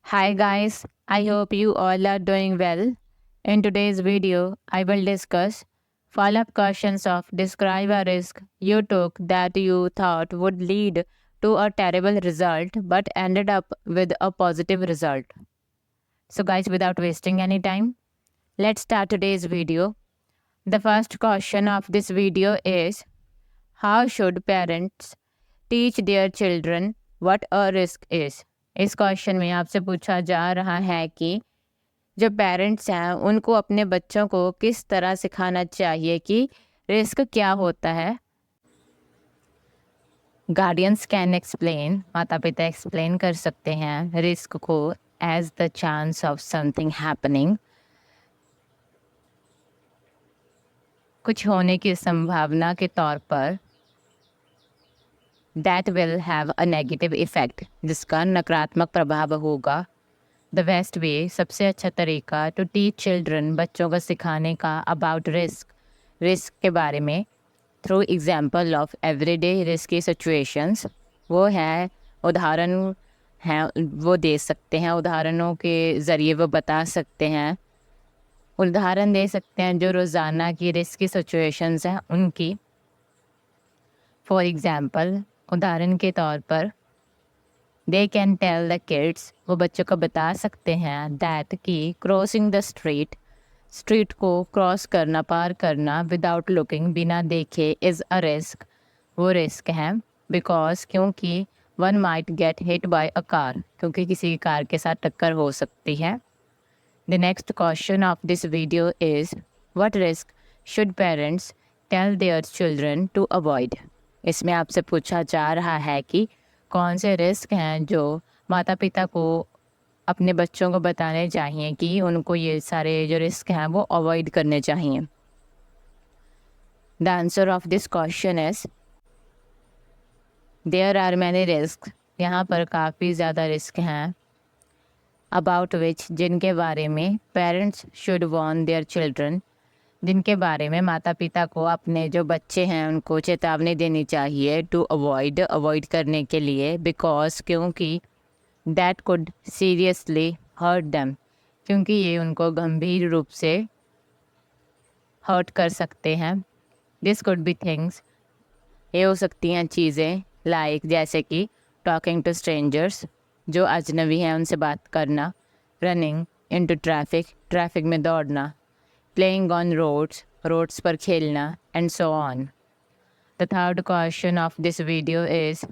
Hi guys, I hope you all are doing well. In today's video, I will discuss follow-up questions of describe a risk you took that you thought would lead to a terrible result but ended up with a positive result. So guys, without wasting any time, let's start today's video. The first question of this video is how should parents teach their children what a risk is? इस question में आपसे पूछा जा रहा है कि जो parents हैं उनको अपने बच्चों को किस तरह सिखाना चाहिए कि रिस्क क्या होता है। गार्डियंस कैन एक्सप्लेन, माता पिता एक्सप्लेन कर सकते हैं रिस्क को as the chance of something happening, कुछ होने की संभावना के तौर पर, that will have a negative effect, जिसका नकारात्मक प्रभाव होगा। द बेस्ट वे, सबसे अच्छा तरीका टू टीच चिल्ड्रन, बच्चों को सिखाने का अबाउट रिस्क के बारे में, through example of everyday risky situations, वो है उदाहरण हैं वो दे सकते हैं, उदाहरणों के ज़रिए वो बता सकते हैं, उदाहरण दे सकते हैं जो रोज़ाना की रिस्की सिचुएशंस हैं उनकी। फॉर एग्ज़ाम्पल, उदाहरण के तौर पर, they can tell the kids, वो बच्चों को बता सकते हैं दैट कि क्रॉसिंग द स्ट्रीट को क्रॉस करना, पार करना विदाउट लुकिंग, बिना देखे, इज़ अ रिस्क, वो रिस्क है। बिकॉज, क्योंकि one might get hit by a car, क्योंकि किसी कार के साथ टक्कर हो सकती है। The next question of this video is what risk should parents tell their children to avoid. इसमें आपसे पूछा जा रहा है कि कौन से रिस्क हैं जो माता पिता को अपने बच्चों को बताने चाहिए कि उनको ये सारे जो रिस्क हैं वो अवॉइड करने चाहिए। The answer of this question is there are many risk, यहाँ पर काफ़ी ज़्यादा रिस्क हैं, अबाउट विच, जिनके बारे में, parents should warn their children, जिनके बारे में माता पिता को अपने जो बच्चे हैं उनको चेतावनी देनी चाहिए, टू अवॉइड करने के लिए, बिकॉज, क्योंकि, that could seriously hurt them, क्योंकि ये उनको गंभीर रूप से हर्ट कर सकते हैं। दिस कुड बी थिंग्स, ये हो सकती हैं चीज़ें, लाइक जैसे कि टॉकिंग टू स्ट्रेंजर्स, जो अजनबी हैं उनसे बात करना, रनिंग इनटू ट्रैफिक में दौड़ना, प्लेइंग ऑन रोड्स पर खेलना, and so on. The third question of this video is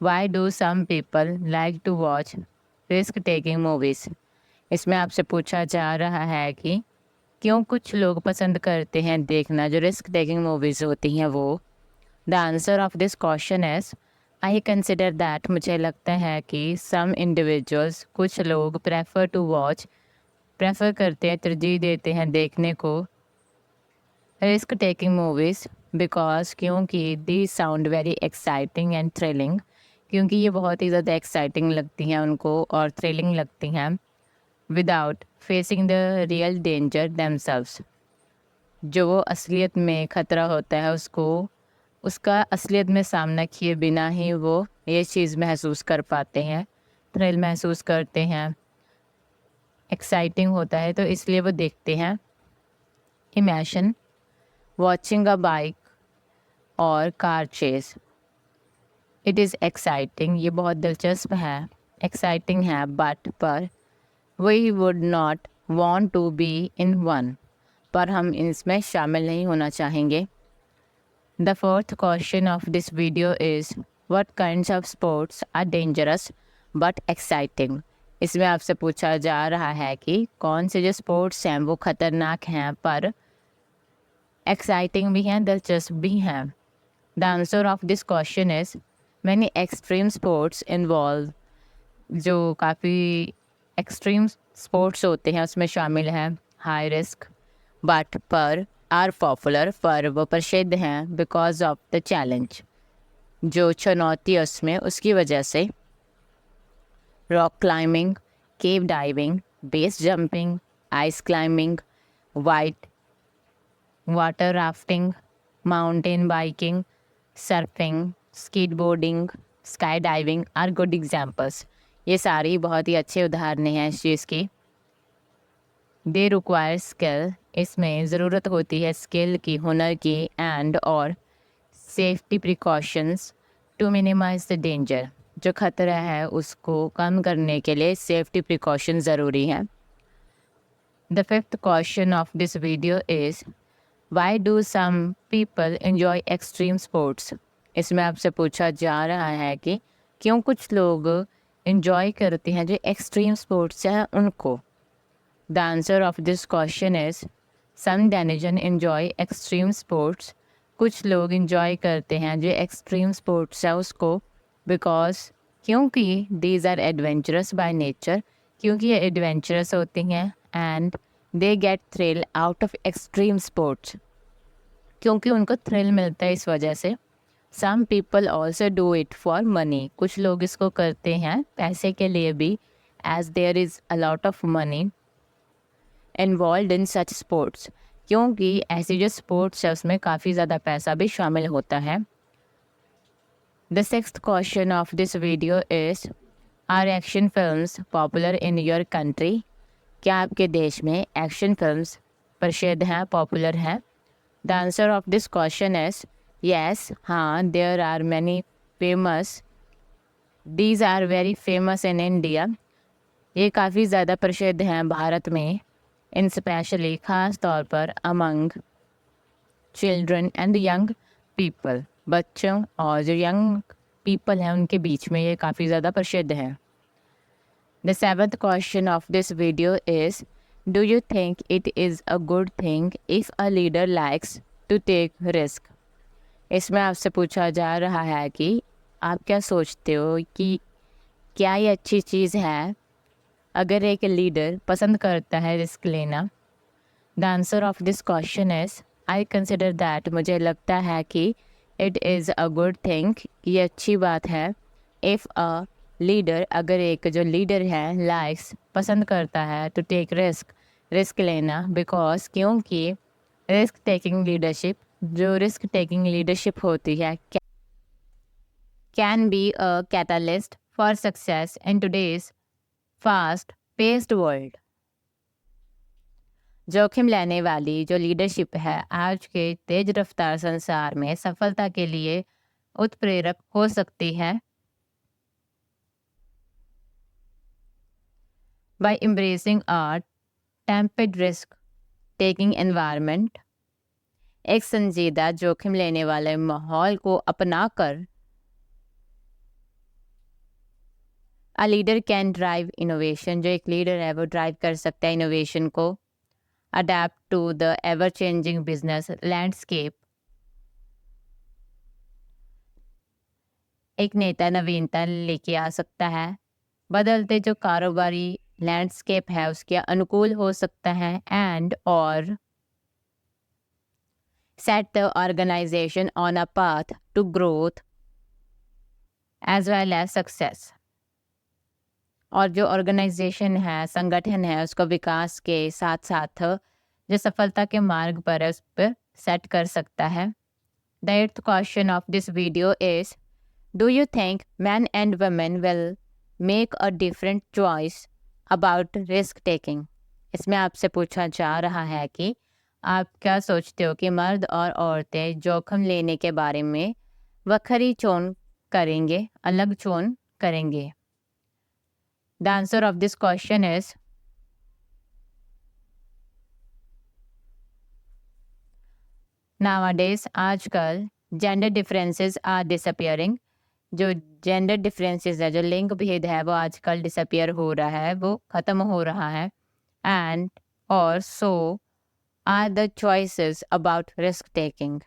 why do some people like to watch risk taking movies. इसमें आपसे पूछा जा रहा है कि क्यों कुछ लोग पसंद करते हैं देखना जो रिस्क टेकिंग मूवीज़ होती हैं वो। The answer of this question is I consider that, मुझे लगता है कि सम इंडिविजुअल्स, कुछ लोग, प्रेफर करते हैं, तरजीह देते हैं देखने को रिस्क टेकिंग मूवीज़, बिकॉज, क्योंकि they sound very exciting and thrilling, क्योंकि ये बहुत ही ज़्यादा एक्साइटिंग लगती हैं उनको और थ्रिलिंग लगती हैं, without facing the real danger themselves, जो वो असलियत में ख़तरा होता है उसका असलियत में सामना किए बिना ही वो ये चीज़ महसूस कर पाते हैं, थ्रिल महसूस करते हैं, एक्साइटिंग होता है, तो इसलिए वो देखते हैं। इमेजिन वॉचिंग अ बाइक और car chase, it is exciting, ये बहुत दिलचस्प है, एक्साइटिंग है, पर we would not want to be in one, पर हम इसमें शामिल नहीं होना चाहेंगे। The fourth question of this video is what kinds of sports are dangerous but exciting. इसमें आपसे पूछा जा रहा है कि कौन से जो स्पोर्ट्स हैं वो ख़तरनाक हैं पर एक्साइटिंग भी हैं, दिलचस्प भी हैं। The answer of this question is many extreme sports involve, जो काफ़ी एक्सट्रीम स्पोर्ट्स होते हैं उसमें शामिल हैं हाई रिस्क, बट पर आर पॉपुलर, पर वो प्रसिद्ध हैं, बिकॉज ऑफ द चैलेंज, जो चुनौती उसमें उसकी वजह से। Rock climbing, cave diving, base jumping, ice climbing, water rafting, mountain biking, surfing, skateboarding, skydiving are good examples. ये सारी बहुत ही अच्छे उदाहरण हैं इस चीज़ की। दे रिक्वायर स्किल, इसमें ज़रूरत होती है स्किल की, हुनर की, एंड और safety precautions to minimise the danger, जो खतरा है उसको कम करने के लिए सेफ्टी प्रिकॉशन ज़रूरी है। The fifth question of this video is why do some people enjoy extreme sports. इसमें आपसे पूछा जा रहा है कि क्यों कुछ लोग एंजॉय करते हैं जो एक्सट्रीम स्पोर्ट्स हैं उनको। The answer of this question is some denizen enjoy extreme sports. कुछ लोग एंजॉय करते हैं जो एक्सट्रीम स्पोर्ट्स है उसको बिकॉज क्योंकि these are adventurous by nature, क्योंकि ये एडवेंचरस होती हैं, and they get thrill out of extreme sports, क्योंकि उनको थ्रिल मिलता है इस वजह से। Some people also do it for money, कुछ लोग इसको करते हैं पैसे के लिए भी, as there is a lot of money involve in such sports, क्योंकि ऐसी जो स्पोर्ट्स है उसमें काफ़ी ज़्यादा पैसा भी शामिल होता है। The sixth question of this video is are action films popular in your country. क्या आपके देश में एक्शन फिल्म्स प्रसिद्ध हैं, पॉपुलर हैं। The answer of this question is yes, हाँ, there are many famous, these are very famous in India. ये काफ़ी ज़्यादा प्रसिद्ध हैं भारत में, इन स्पेशली ख़ास तौर पर among children and young people, बच्चों और जो यंग पीपल हैं उनके बीच में ये काफ़ी ज़्यादा प्रसिद्ध है। The seventh question of this video is do you think it is a good thing if a leader likes to take risk. इसमें आपसे पूछा जा रहा है कि आप क्या सोचते हो कि क्या ये अच्छी चीज़ है अगर एक लीडर पसंद करता है रिस्क लेना। The answer of this question is I consider that, मुझे लगता है कि it is a good thing, ये अच्छी बात है। इफ़ अ लीडर, अगर एक जो लीडर है लाइक्स, पसंद करता है टू टेक रिस्क, रिस्क लेना, बिकॉज क्योंकि रिस्क टेकिंग लीडरशिप, जो रिस्क टेकिंग लीडरशिप होती है can be a catalyst for success in today's fast paced world. जोखिम लेने वाली जो लीडरशिप है आज के तेज रफ्तार संसार में सफलता के लिए उत्प्रेरक हो सकती है। बाय एम्ब्रेसिंग अ टेम्पर्ड रिस्क टेकिंग एनवायरनमेंट, एक संजीदा जोखिम लेने वाले माहौल को अपनाकर a leader can drive innovation, जो एक लीडर है वो ड्राइव कर सकता है इनोवेशन को। Adept to the ever changing business landscape, एक नेता नवीनता लेके आ सकता है, बदलते जो कारोबारी लैंडस्केप है उसके अनुकूल हो सकता है, एंड और set the organisation on a path to growth as well as success, और जो ऑर्गेनाइजेशन है, संगठन है, उसको विकास के साथ साथ जो सफलता के मार्ग पर है उस पर सेट कर सकता है। The eighth question of this video is do you think man and women will make a different choice about risk taking. इसमें आपसे पूछा जा रहा है कि आप क्या सोचते हो कि मर्द और औरतें जोखिम लेने के बारे में वखरी चोन करेंगे, अलग चोन करेंगे। The answer of this question is nowadays, आजकल जेंडर डिफरेंसेस आर डिसअपियरिंग, जो जेंडर डिफरेंसेस है, जो लिंग भेद है वो आजकल डिसअपियर हो रहा है, वो ख़त्म हो रहा है। एंड और so are the choices about risk taking,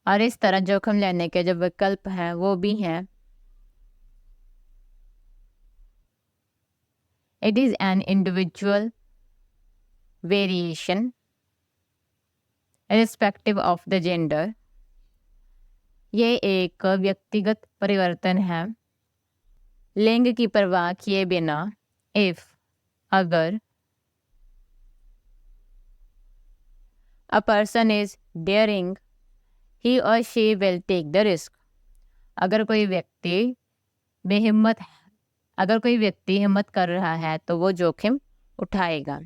और इस तरह जोखिम लेने के जो विकल्प हैं वो भी हैं। It is an individual variation respective of the gender, ये एक व्यक्तिगत परिवर्तन है लिंग की परवाह किए बिना। इफ, अगर a person is daring he और she will take the risk, अगर कोई व्यक्ति बेहिम्मत, अगर कोई व्यक्ति हिम्मत कर रहा है तो वो जोखिम उठाएगा।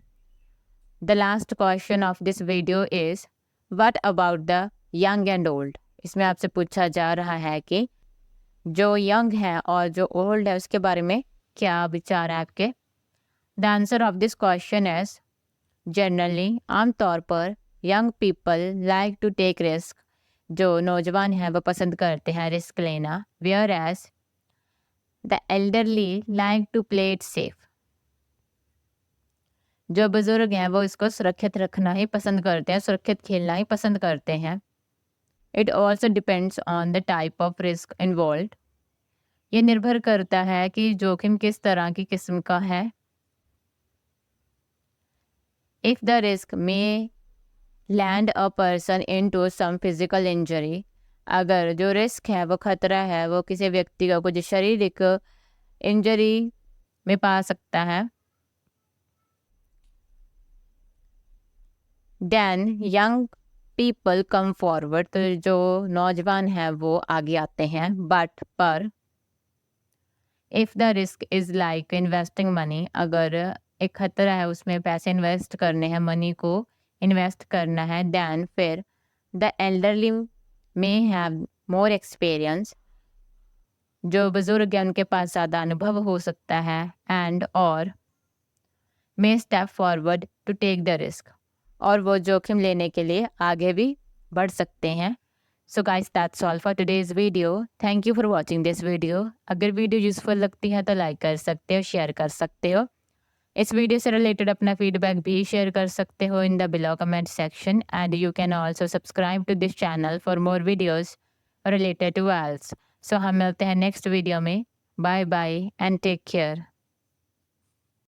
The last question of this video is what about the young and old. इसमें आपसे पूछा जा रहा है कि जो यंग है और जो ओल्ड है उसके बारे में क्या विचार है आपके। The answer of this question is generally, आमतौर पर young people like to take risk. जो नौजवान हैं वो पसंद करते हैं रिस्क लेना। Whereas the elderly like to play it safe. जो बुजुर्ग हैं वो इसको सुरक्षित रखना ही पसंद करते हैं, सुरक्षित खेलना ही पसंद करते हैं। It also depends on the type of risk involve. ये निर्भर करता है कि जोखिम किस तरह की किस्म का है। If the risk may land a person into some physical injury, अगर जो रिस्क है वो खतरा है वो किसी व्यक्ति को कुछ शारीरिक इंजरी में पा सकता है, then young people come forward, तो जो नौजवान हैं वो आगे आते हैं। बट पर if the risk is like investing money, अगर एक खतरा है उसमें पैसे इन्वेस्ट करने हैं, मनी को इन्वेस्ट करना है, देन फिर the elderly may have more experience, जो बुजुर्ग हैं उनके पास ज़्यादा अनुभव हो सकता है, एंड और may step forward to take the risk, और वो जोखिम लेने के लिए आगे भी बढ़ सकते हैं। So guys, that's all for today's video. Thank you for watching this video. अगर वीडियो यूज़फुल लगती है तो लाइक कर सकते हो, शेयर कर सकते हो। इस वीडियो से रिलेटेड अपना फीडबैक भी शेयर कर सकते हो in the below comment section, and you can also subscribe to this channel for more videos related to wells. So हम मिलते हैं नेक्स्ट वीडियो में। Bye bye and take care.